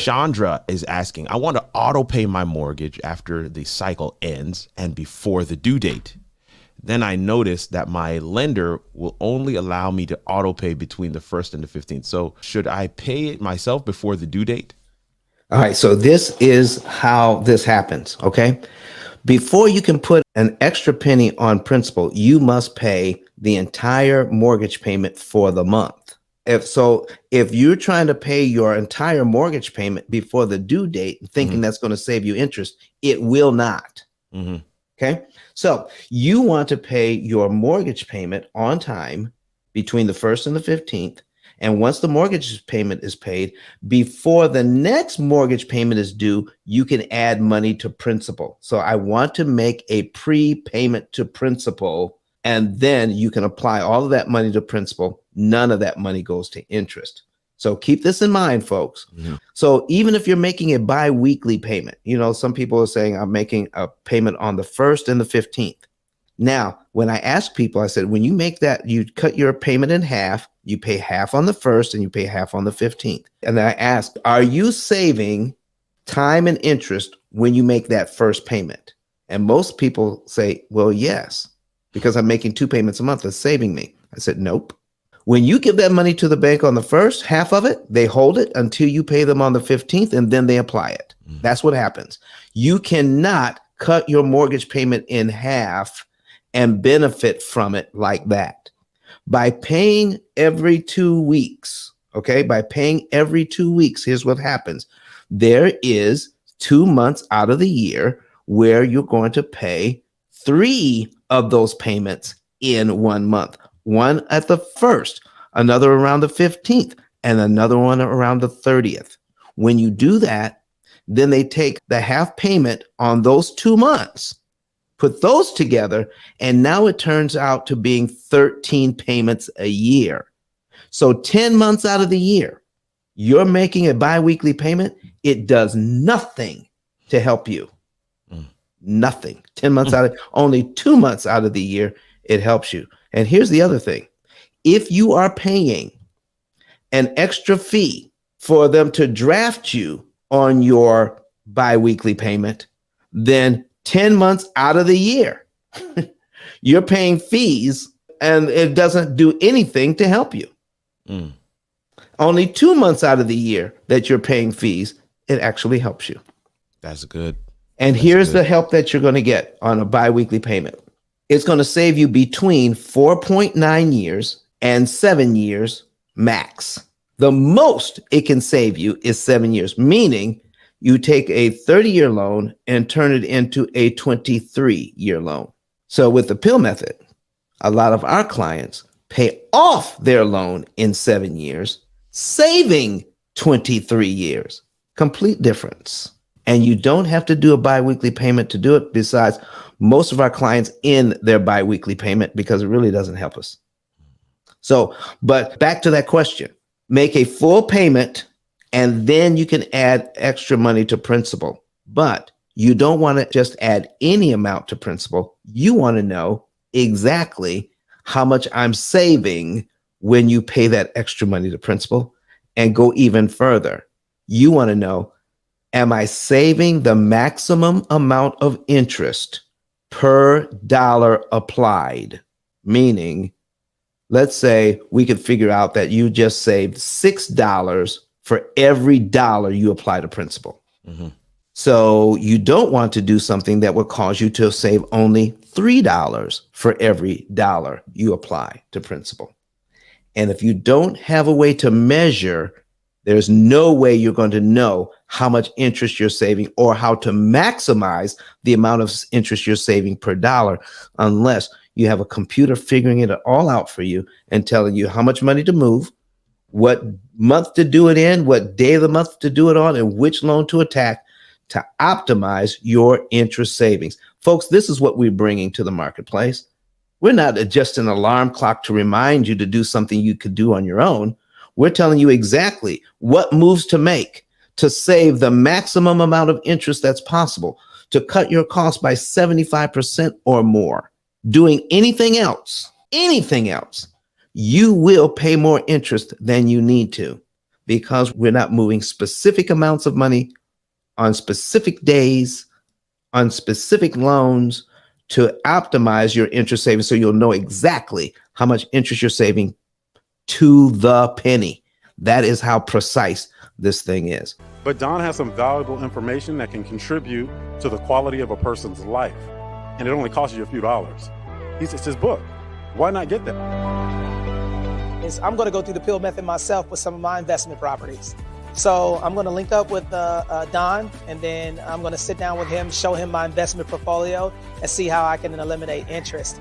Chandra is asking, I want to auto pay my mortgage after the cycle ends and before the due date. Then I noticed that my lender will only allow me to auto pay between the 1st and the 15th. So should I pay it myself before the due date? All right, so this is how this happens, okay? Before you can put an extra penny on principal, you must pay the entire mortgage payment for the month. If you're trying to pay your entire mortgage payment before the due date, thinking that's going to save you interest, it will not. Okay. So you want to pay your mortgage payment on time between the 1st and the 15th. And once the mortgage payment is paid, before the next mortgage payment is due, you can add money to principal. So I want to make a prepayment to principal, and then you can apply all of that money to principal. None of that money goes to interest. So keep this in mind, folks. So even if you're making a bi-weekly payment, some people are saying I'm making a payment on the 1st and the 15th. Now, when I ask people, I said, when you make that, you cut your payment in half, you pay half on the 1st and you pay half on the 15th. And then I asked, are you saving time and interest when you make that first payment? And most people say, well, yes, because I'm making 2 payments a month. It's saving me. I said, nope. When you give that money to the bank on the 1st, half of it, they hold it until you pay them on the 15th, and then they apply it. That's what happens. You cannot cut your mortgage payment in half and benefit from it like that. By paying every 2 weeks, okay, here's what happens. There is 2 months out of the year where you're going to pay 3 of those payments in 1 month. One at the 1st, another around the 15th, and another one around the 30th. When you do that, then they take the half payment on those 2 months, put those together, and now it turns out to being 13 payments a year. So 10 months out of the year, you're making a biweekly payment. It does nothing to help you. Nothing. 10 months out of only 2 months out of the year, it helps you. And here's the other thing. If you are paying an extra fee for them to draft you on your biweekly payment, then 10 months out of the year, you're paying fees and it doesn't do anything to help you. Only 2 months out of the year that you're paying fees, it actually helps you. That's good. And here's the help that you're going to get on a biweekly payment. It's going to save you between 4.9 years and 7 years max. The most it can save you is 7 years, meaning you take a 30-year loan and turn it into a 23-year loan. So with the P.I.L.L method, a lot of our clients pay off their loan in 7 years, saving 23 years. Complete difference. And you don't have to do a biweekly payment to do it. Besides, most of our clients end their biweekly payment because it really doesn't help us. So, but back to that question, make a full payment and then you can add extra money to principal. But you don't want to just add any amount to principal. You want to know exactly how much I'm saving when you pay that extra money to principal, and go even further. You want to know, am I saving the maximum amount of interest per dollar applied? Meaning, let's say we could figure out that you just saved $6 for every dollar you apply to principal. So you don't want to do something that would cause you to save only $3 for every dollar you apply to principal. And if you don't have a way to measure, there's no way you're going to know how much interest you're saving or how to maximize the amount of interest you're saving per dollar unless you have a computer figuring it all out for you and telling you how much money to move, what month to do it in, what day of the month to do it on, and which loan to attack to optimize your interest savings. Folks, this is what we're bringing to the marketplace. We're not just an alarm clock to remind you to do something you could do on your own. We're telling you exactly what moves to make to save the maximum amount of interest that's possible, to cut your costs by 75% or more. Doing anything else, you will pay more interest than you need to, because we're not moving specific amounts of money on specific days, on specific loans to optimize your interest savings so you'll know exactly how much interest you're saving to the penny. That is how precise this thing is. But Don has some valuable information that can contribute to the quality of a person's life. And it only costs you a few dollars. It's his book. Why not get that? I'm going to go through the P.I.L.L method myself with some of my investment properties. So I'm going to link up with Don, and then I'm going to sit down with him, show him my investment portfolio, and see how I can eliminate interest.